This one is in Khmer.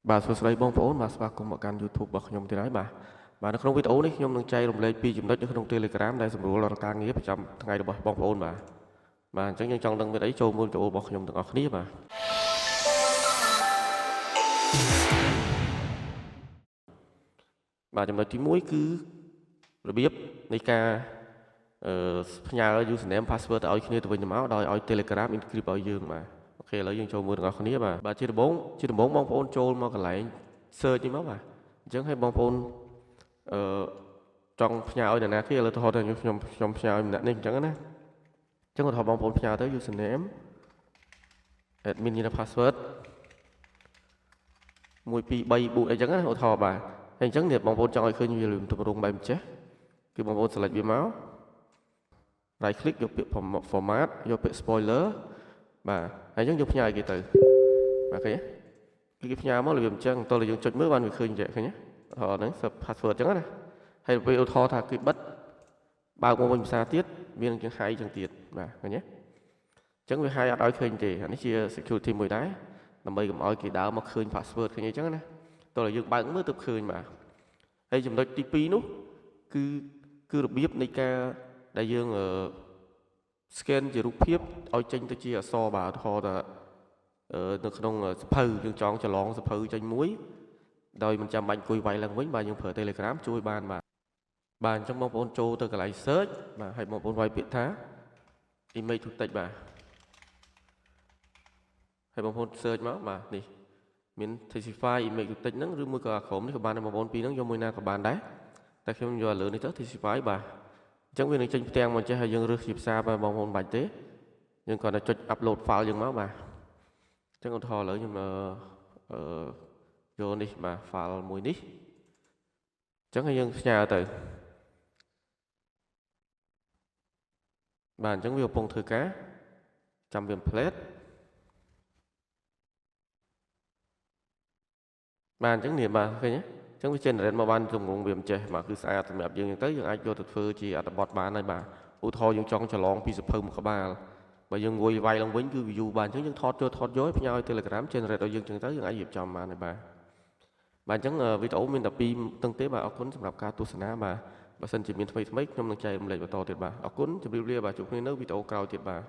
បាទសួស្តីបងប្អូនបាទស្វាគមន៍មកកាន់ YouTube របស់ខ្ញុំទៀតហើយបាទនៅក្នុងវីដេអូនេះខ្ញុំនឹងចែករំលែកពីចំណុចនៅក្នុង Telegram ដែលសម្រួលដល់ការងារប្រចាំថ្ងៃរបស់បងប្អូនបាទអញ្ចឹងយើងចង់ដឹងមានអីចូលមើលវីដេអូរបស់ខ្ញុំទាំងអស់គ្នាបាទចំណុចទី1គឺរបៀបនៃការផ្ញើ username password ឲ្យគ្នាទៅវិញទៅមកដោយឲ្យ Telegram encrypt ឲ្យយើងបាទអូខេឥឡូវយើងចូលមើលទាំងអស់គ្នាបាទជាដំបូងបងប្អូនចូលមកកន្លែង search នេះមកបាទអញ្ចឹងឲ្យបងប្អូនចង់ផ្ញើឲ្យអ្នកណាគេឥឡូវទៅហៅទៅខ្ញុំផ្ញើឲ្យម្នាក់នេះអញ្ចឹងណាអញ្ចឹងឧទាហរណ៍បងប្អូនផ្ញើទៅ username admin នេះ password 1 2 3 4អីចឹងណាឧទាហរណ៍បាទហើយអញ្ចឹងនេះបងប្អូនចង់ឲ្យឃើញវាទម្រង់បែបអញ្ចេះគឺបងប្អូន select វាមក right click យកពាក្យ format យកពាក្យ spoiler បាទហើយអញ្ចឹងយើងផ្ញើឲ្យគេទៅបាទឃើញទេគេផ្ញើមករបៀបអញ្ចឹងតោះយើងចុចមើលបានវាឃើញចេះឃើញទេហ្នឹង password អញ្ចឹងណាហើយពេលឧទាហរណ៍ថាគេបិទបើកមកវិញភាសាទៀតមានជាងហាយអញ្ចឹងទៀតបាទឃើញទេអញ្ចឹងវាហាយអត់ឲ្យឃើញទេអានេះជា security មួយដែរដើម្បីកុំឲ្យគេដើរមកឃើញ password ឃើញអញ្ចឹងណាតោះយើងបើកមើលទៅឃើញបាទហើយចំណុចទី2នោះគឺរបៀបនៃការដែលយើងscan ជារូបភាពឲ្យចេញទៅជាអក្សរបាទឧទាហរណ៍ថានៅក្នុងសភៅយើងចង់ច្រឡងសភៅចេញមួយដោយមិនចាំបាច់អង្គុយវាយឡើងវិញបាទយើងប្រើ Telegram ជួយបានបាទអញ្ចឹងបងប្អូនចូលទៅកន្លែង search បាទហើយបងប្អូនវាយពាក្យថា image to text បាទហើយបងប្អូន search មកបាទនេះមាន Testify image to text ហ្នឹងឬមួយក៏អាក្រុមនេះក៏បានដែរបងប្អូនពីរហ្នឹងយកមួយណាក៏បានដែរតែខ្ញុំយកលើនេះទៅ Testify បាទអញ្ចឹងវានឹងចេញផ្ទាំងមកចេះហើយយើងរើសជាភាសាបងប្អូនបាច់ទេយើងគ្រាន់តែចុច upload file យើងមកបាទអញ្ចឹងឧទាហរណ៍ឥឡូវខ្ញុំយកនេះបាទ file មួយនេះអញ្ចឹងហើយយើងផ្ញើទៅបាទអញ្ចឹងវាកំពុងធ្វើការចាំវា plate បាទអញ្ចឹងនេះបាទឃើញទេអញ្ចឹងវា generate មកបានទម្រង់វាមិនចេះបាទគឺស្អាតសម្រាប់យើងអញ្ចឹងទៅយើងអាចយកទៅធ្វើជាអត្ថបទបានហើយបាទឧទាហរណ៍យើងចង់ច្រឡងពីសភៅមួយក្បាលបើយើងងុយវាយឡើងវិញគឺ view បានអញ្ចឹងយើងថតយកផ្ញើឲ្យ Telegram generate ឲ្យយើងអញ្ចឹងទៅយើងអាចរៀបចំបានហើយបាទអញ្ចឹងវីដេអូមានតែ2ទាំងទេបាទអរគុណសម្រាប់ការទស្សនាបាទបើសិនជាមានថ្មីខ្ញុំនឹងចែករំលែកបន្តទៀតបាទអរគុណជម្រាបលាបាទជួបគ្នានៅវីដេអូក្រោយទៀតបាទ